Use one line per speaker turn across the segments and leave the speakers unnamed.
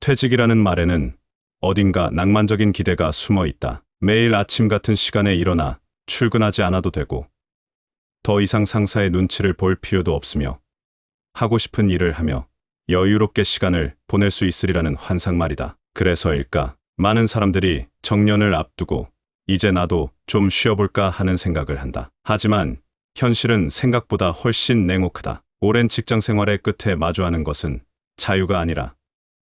퇴직이라는 말에는 어딘가 낭만적인 기대가 숨어 있다. 매일 아침 같은 시간에 일어나 출근하지 않아도 되고, 더 이상 상사의 눈치를 볼 필요도 없으며, 하고 싶은 일을 하며 여유롭게 시간을 보낼 수 있으리라는 환상 말이다. 그래서일까? 많은 사람들이 정년을 앞두고 이제 나도 좀 쉬어볼까 하는 생각을 한다. 하지만 현실은 생각보다 훨씬 냉혹하다. 오랜 직장 생활의 끝에 마주하는 것은 자유가 아니라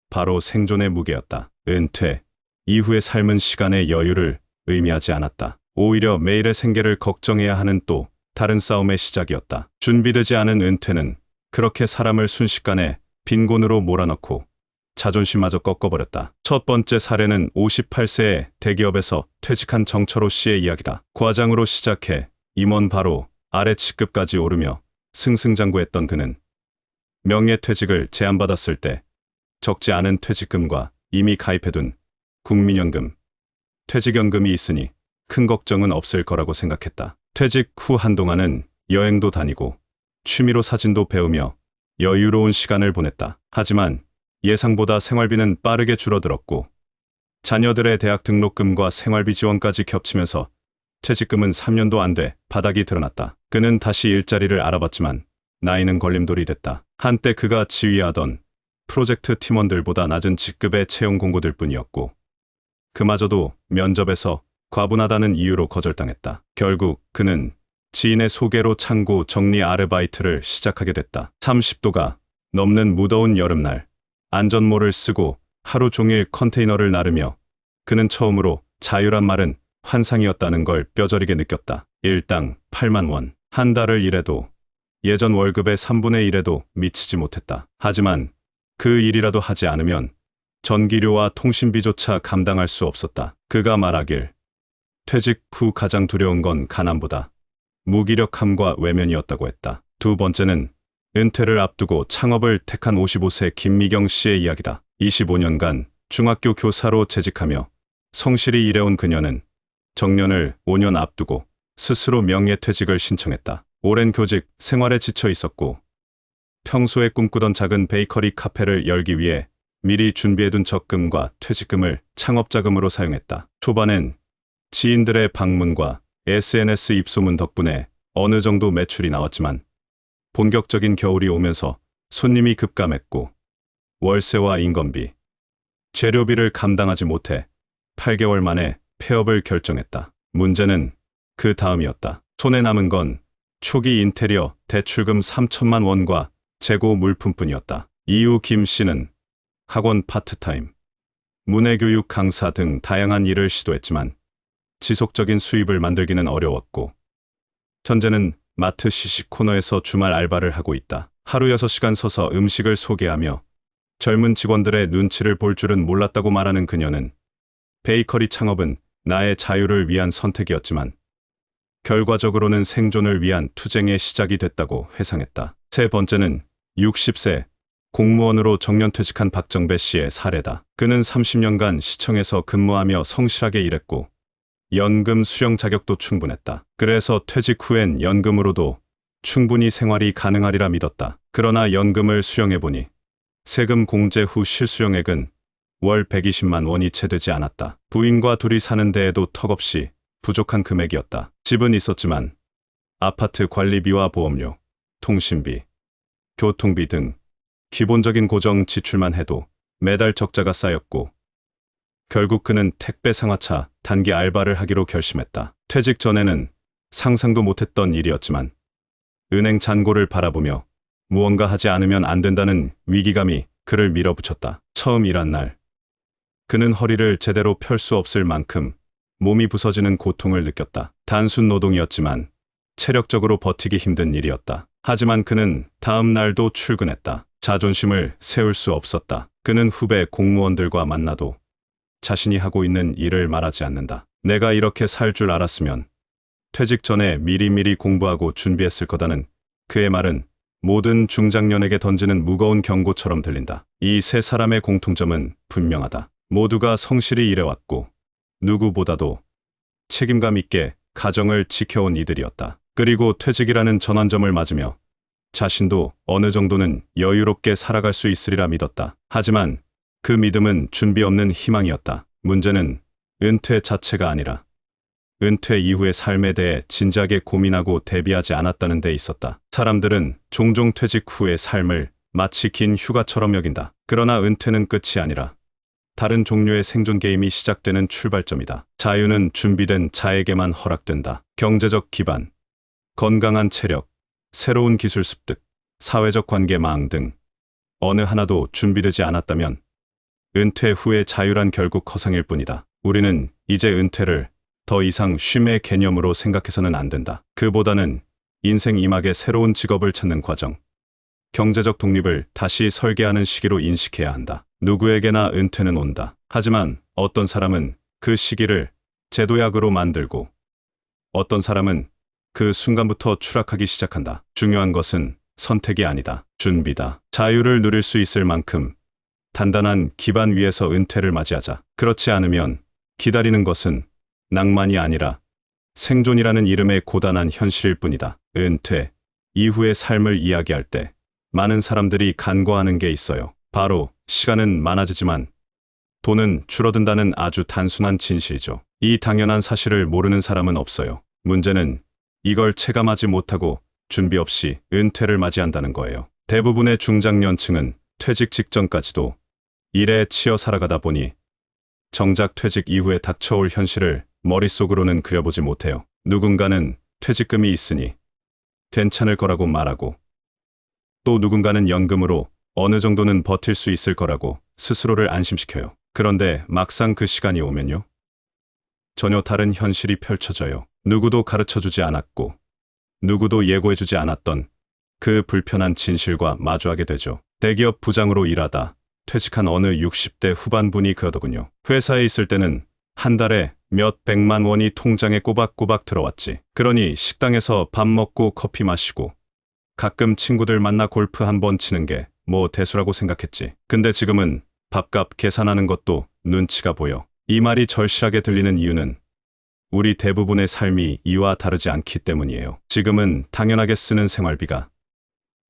바로 생존의 무게였다. 은퇴 이후의 삶은 시간의 여유를 의미하지 않았다. 오히려 매일의 생계를 걱정해야 하는 또 다른 싸움의 시작이었다. 준비되지 않은 은퇴는 그렇게 사람을 순식간에 빈곤으로 몰아넣고 자존심마저 꺾어버렸다. 첫 번째 사례는 58세에 대기업에서 퇴직한 정철호 씨의 이야기다. 과장으로 시작해 임원 바로 아래 직급까지 오르며 승승장구했던 그는 명예퇴직을 제안받았을 때 적지 않은 퇴직금과 이미 가입해둔 국민연금, 퇴직연금이 있으니 큰 걱정은 없을 거라고 생각했다. 퇴직 후 한동안은 여행도 다니고 취미로 사진도 배우며 여유로운 시간을 보냈다. 하지만 예상보다 생활비는 빠르게 줄어들었고 자녀들의 대학 등록금과 생활비 지원까지 겹치면서 퇴직금은 3년도 안 돼 바닥이 드러났다. 그는 다시 일자리를 알아봤지만 나이는 걸림돌이 됐다. 한때 그가 지휘하던 프로젝트 팀원들보다 낮은 직급의 채용 공고들 뿐이었고 그마저도 면접에서 과분하다는 이유로 거절당했다. 결국 그는 지인의 소개로 창고 정리 아르바이트를 시작하게 됐다. 30도가 넘는 무더운 여름날 안전모를 쓰고 하루 종일 컨테이너를 나르며 그는 처음으로 자유란 말은 환상이었다는 걸 뼈저리게 느꼈다. 일당 8만 원. 한 달을 일해도 예전 월급의 3분의 1에도 미치지 못했다. 하지만 그 일이라도 하지 않으면 전기료와 통신비조차 감당할 수 없었다. 그가 말하길 퇴직 후 가장 두려운 건 가난보다 무기력함과 외면이었다고 했다. 두 번째는 은퇴를 앞두고 창업을 택한 55세 김미경 씨의 이야기다. 25년간 중학교 교사로 재직하며 성실히 일해온 그녀는 정년을 5년 앞두고 스스로 명예퇴직을 신청했다. 오랜 교직 생활에 지쳐 있었고 평소에 꿈꾸던 작은 베이커리 카페를 열기 위해 미리 준비해둔 적금과 퇴직금을 창업자금으로 사용했다. 초반엔 지인들의 방문과 SNS 입소문 덕분에 어느 정도 매출이 나왔지만 본격적인 겨울이 오면서 손님이 급감했고 월세와 인건비, 재료비를 감당하지 못해 8개월 만에 폐업을 결정했다. 문제는 그 다음이었다. 손에 남은 건 초기 인테리어 대출금 3천만 원과 재고 물품뿐이었다. 이후 김 씨는 학원 파트타임, 문해교육 강사 등 다양한 일을 시도했지만 지속적인 수입을 만들기는 어려웠고 현재는 마트 시식 코너에서 주말 알바를 하고 있다. 하루 6시간 서서 음식을 소개하며 젊은 직원들의 눈치를 볼 줄은 몰랐다고 말하는 그녀는 베이커리 창업은 나의 자유를 위한 선택이었지만 결과적으로는 생존을 위한 투쟁의 시작이 됐다고 회상했다. 세 번째는 60세 공무원으로 정년퇴직한 박정배 씨의 사례다. 그는 30년간 시청에서 근무하며 성실하게 일했고 연금 수령 자격도 충분했다. 그래서 퇴직 후엔 연금으로도 충분히 생활이 가능하리라 믿었다. 그러나 연금을 수령해보니 세금 공제 후 실수령액은 월 120만 원이 채 되지 않았다. 부인과 둘이 사는 데에도 턱없이 부족한 금액이었다. 집은 있었지만 아파트 관리비와 보험료, 통신비, 교통비 등 기본적인 고정 지출만 해도 매달 적자가 쌓였고 결국 그는 택배 상하차 단기 알바를 하기로 결심했다. 퇴직 전에는 상상도 못했던 일이었지만 은행 잔고를 바라보며 무언가 하지 않으면 안 된다는 위기감이 그를 밀어붙였다. 처음 일한 날 그는 허리를 제대로 펼 수 없을 만큼 몸이 부서지는 고통을 느꼈다. 단순 노동이었지만 체력적으로 버티기 힘든 일이었다. 하지만 그는 다음 날도 출근했다. 자존심을 세울 수 없었다. 그는 후배 공무원들과 만나도 자신이 하고 있는 일을 말하지 않는다. 내가 이렇게 살 줄 알았으면 퇴직 전에 미리미리 공부하고 준비했을 거다는 그의 말은 모든 중장년에게 던지는 무거운 경고처럼 들린다. 이 세 사람의 공통점은 분명하다. 모두가 성실히 일해왔고 누구보다도 책임감 있게 가정을 지켜온 이들이었다. 그리고 퇴직이라는 전환점을 맞으며 자신도 어느 정도는 여유롭게 살아갈 수 있으리라 믿었다. 하지만 그 믿음은 준비 없는 희망이었다. 문제는 은퇴 자체가 아니라 은퇴 이후의 삶에 대해 진지하게 고민하고 대비하지 않았다는 데 있었다. 사람들은 종종 퇴직 후의 삶을 마치 긴 휴가처럼 여긴다. 그러나 은퇴는 끝이 아니라 다른 종류의 생존 게임이 시작되는 출발점이다. 자유는 준비된 자에게만 허락된다. 경제적 기반, 건강한 체력, 새로운 기술 습득, 사회적 관계 망 등 어느 하나도 준비되지 않았다면 은퇴 후의 자유란 결국 허상일 뿐이다. 우리는 이제 은퇴를 더 이상 쉼의 개념으로 생각해서는 안 된다. 그보다는 인생 이막의 새로운 직업을 찾는 과정, 경제적 독립을 다시 설계하는 시기로 인식해야 한다. 누구에게나 은퇴는 온다. 하지만 어떤 사람은 그 시기를 제도약으로 만들고 어떤 사람은 그 순간부터 추락하기 시작한다. 중요한 것은 선택이 아니다. 준비다. 자유를 누릴 수 있을 만큼 단단한 기반 위에서 은퇴를 맞이하자. 그렇지 않으면 기다리는 것은 낭만이 아니라 생존이라는 이름의 고단한 현실일 뿐이다. 은퇴 이후의 삶을 이야기할 때 많은 사람들이 간과하는 게 있어요. 바로 시간은 많아지지만 돈은 줄어든다는 아주 단순한 진실이죠. 이 당연한 사실을 모르는 사람은 없어요. 문제는 이걸 체감하지 못하고 준비 없이 은퇴를 맞이한다는 거예요. 대부분의 중장년층은 퇴직 직전까지도 일에 치여 살아가다 보니 정작 퇴직 이후에 닥쳐올 현실을 머릿속으로는 그려보지 못해요. 누군가는 퇴직금이 있으니 괜찮을 거라고 말하고 또 누군가는 연금으로 어느 정도는 버틸 수 있을 거라고 스스로를 안심시켜요. 그런데 막상 그 시간이 오면요. 전혀 다른 현실이 펼쳐져요. 누구도 가르쳐주지 않았고 누구도 예고해주지 않았던 그 불편한 진실과 마주하게 되죠. 대기업 부장으로 일하다 퇴직한 어느 60대 후반분이 그러더군요. 회사에 있을 때는 한 달에 몇 백만 원이 통장에 꼬박꼬박 들어왔지. 그러니 식당에서 밥 먹고 커피 마시고 가끔 친구들 만나 골프 한 번 치는 게 뭐 대수라고 생각했지. 근데 지금은 밥값 계산하는 것도 눈치가 보여. 이 말이 절실하게 들리는 이유는 우리 대부분의 삶이 이와 다르지 않기 때문이에요. 지금은 당연하게 쓰는 생활비가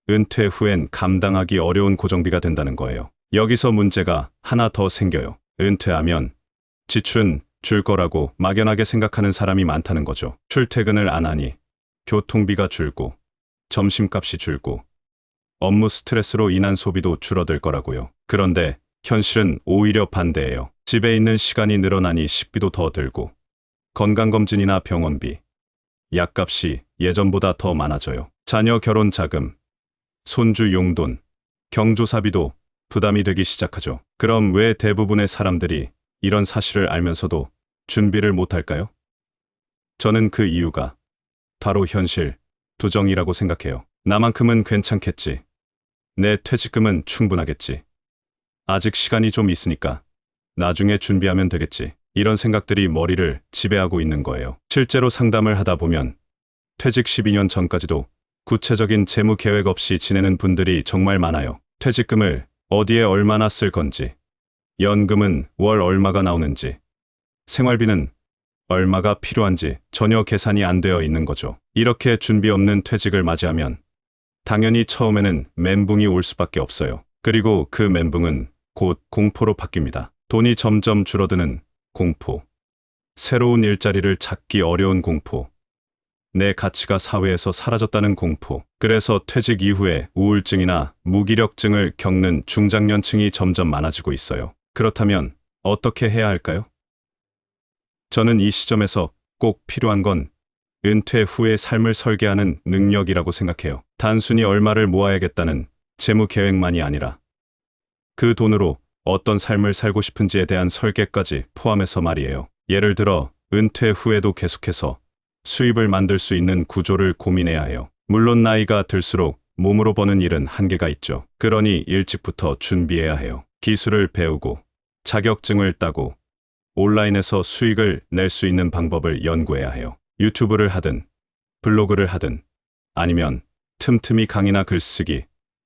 은퇴 후엔 감당하기 어려운 고정비가 된다는 거예요. 여기서 문제가 하나 더 생겨요. 은퇴하면 지출은 줄 거라고 막연하게 생각하는 사람이 많다는 거죠. 출퇴근을 안 하니 교통비가 줄고 점심값이 줄고 업무 스트레스로 인한 소비도 줄어들 거라고요. 그런데 현실은 오히려 반대예요. 집에 있는 시간이 늘어나니 식비도 더 들고 건강검진이나 병원비, 약값이 예전보다 더 많아져요. 자녀 결혼 자금, 손주 용돈, 경조사비도 부담이 되기 시작하죠. 그럼 왜 대부분의 사람들이 이런 사실을 알면서도 준비를 못할까요? 저는 그 이유가 바로 현실, 부정이라고 생각해요. 나만큼은 괜찮겠지. 내 퇴직금은 충분하겠지. 아직 시간이 좀 있으니까 나중에 준비하면 되겠지. 이런 생각들이 머리를 지배하고 있는 거예요. 실제로 상담을 하다 보면 퇴직 12년 전까지도 구체적인 재무 계획 없이 지내는 분들이 정말 많아요. 퇴직금을 어디에 얼마나 쓸 건지, 연금은 월 얼마가 나오는지, 생활비는 얼마가 필요한지 전혀 계산이 안 되어 있는 거죠. 이렇게 준비 없는 퇴직을 맞이하면 당연히 처음에는 멘붕이 올 수밖에 없어요. 그리고 그 멘붕은 곧 공포로 바뀝니다. 돈이 점점 줄어드는 공포, 새로운 일자리를 찾기 어려운 공포, 내 가치가 사회에서 사라졌다는 공포. 그래서 퇴직 이후에 우울증이나 무기력증을 겪는 중장년층이 점점 많아지고 있어요. 그렇다면 어떻게 해야 할까요? 저는 이 시점에서 꼭 필요한 건 은퇴 후의 삶을 설계하는 능력이라고 생각해요. 단순히 얼마를 모아야겠다는 재무 계획만이 아니라 그 돈으로 어떤 삶을 살고 싶은지에 대한 설계까지 포함해서 말이에요. 예를 들어 은퇴 후에도 계속해서 수입을 만들 수 있는 구조를 고민해야 해요. 물론 나이가 들수록 몸으로 버는 일은 한계가 있죠. 그러니 일찍부터 준비해야 해요. 기술을 배우고 자격증을 따고 온라인에서 수익을 낼 수 있는 방법을 연구해야 해요. 유튜브를 하든 블로그를 하든 아니면 틈틈이 강의나 글쓰기,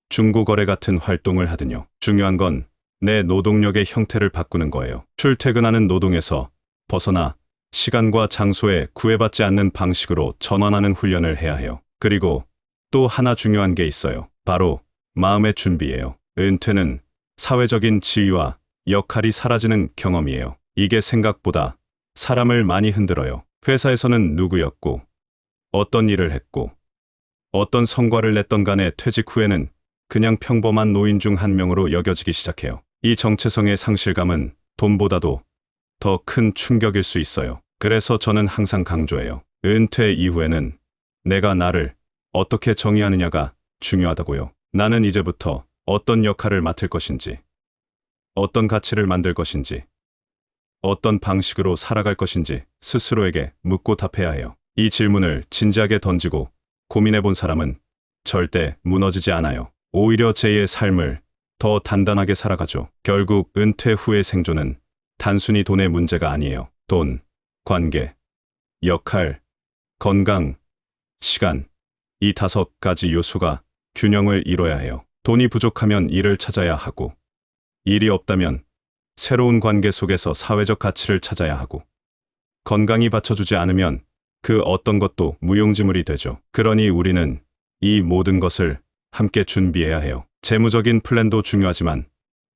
중고거래 같은 활동을 하든요. 중요한 건 내 노동력의 형태를 바꾸는 거예요. 출퇴근하는 노동에서 벗어나 시간과 장소에 구애받지 않는 방식으로 전환하는 훈련을 해야 해요. 그리고 또 하나 중요한 게 있어요. 바로 마음의 준비예요. 은퇴는 사회적인 지위와 역할이 사라지는 경험이에요. 이게 생각보다 사람을 많이 흔들어요. 회사에서는 누구였고, 어떤 일을 했고, 어떤 성과를 냈던 간에 퇴직 후에는 그냥 평범한 노인 중 한 명으로 여겨지기 시작해요. 이 정체성의 상실감은 돈보다도 더 큰 충격일 수 있어요. 그래서 저는 항상 강조해요. 은퇴 이후에는 내가 나를 어떻게 정의하느냐가 중요하다고요. 나는 이제부터 어떤 역할을 맡을 것인지, 어떤 가치를 만들 것인지, 어떤 방식으로 살아갈 것인지 스스로에게 묻고 답해야 해요. 이 질문을 진지하게 던지고 고민해 본 사람은 절대 무너지지 않아요. 오히려 제2의 삶을 더 단단하게 살아가죠. 결국 은퇴 후의 생존은 단순히 돈의 문제가 아니에요. 돈, 관계, 역할, 건강, 시간, 이 5가지 요소가 균형을 이뤄야 해요. 돈이 부족하면 일을 찾아야 하고, 일이 없다면 새로운 관계 속에서 사회적 가치를 찾아야 하고, 건강이 받쳐주지 않으면 그 어떤 것도 무용지물이 되죠. 그러니 우리는 이 모든 것을 함께 준비해야 해요. 재무적인 플랜도 중요하지만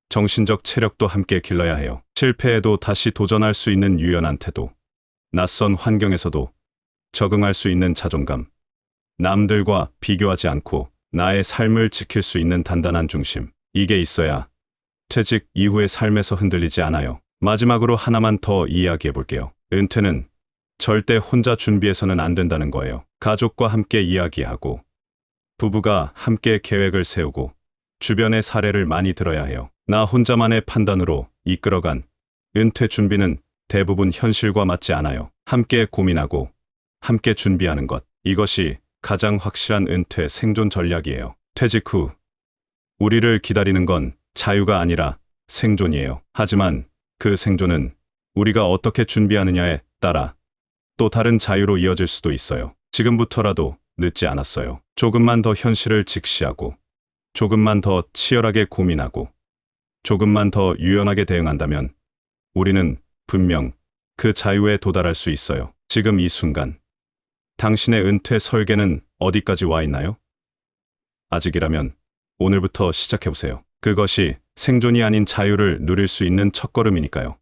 정신적 체력도 함께 길러야 해요. 실패해도 다시 도전할 수 있는 유연한 태도, 낯선 환경에서도 적응할 수 있는 자존감, 남들과 비교하지 않고 나의 삶을 지킬 수 있는 단단한 중심, 이게 있어야 퇴직 이후의 삶에서 흔들리지 않아요. 마지막으로 하나만 더 이야기해 볼게요. 은퇴는 절대 혼자 준비해서는 안 된다는 거예요. 가족과 함께 이야기하고, 부부가 함께 계획을 세우고, 주변의 사례를 많이 들어야 해요. 나 혼자만의 판단으로 이끌어간 은퇴 준비는 대부분 현실과 맞지 않아요. 함께 고민하고, 함께 준비하는 것, 이것이 가장 확실한 은퇴 생존 전략이에요. 퇴직 후 우리를 기다리는 건 자유가 아니라 생존이에요. 하지만 그 생존은 우리가 어떻게 준비하느냐에 따라 또 다른 자유로 이어질 수도 있어요. 지금부터라도 늦지 않았어요. 조금만 더 현실을 직시하고, 조금만 더 치열하게 고민하고, 조금만 더 유연하게 대응한다면 우리는 분명 그 자유에 도달할 수 있어요. 지금 이 순간 당신의 은퇴 설계는 어디까지 와 있나요? 아직이라면 오늘부터 시작해보세요. 그것이 생존이 아닌 자유를 누릴 수 있는 첫걸음이니까요.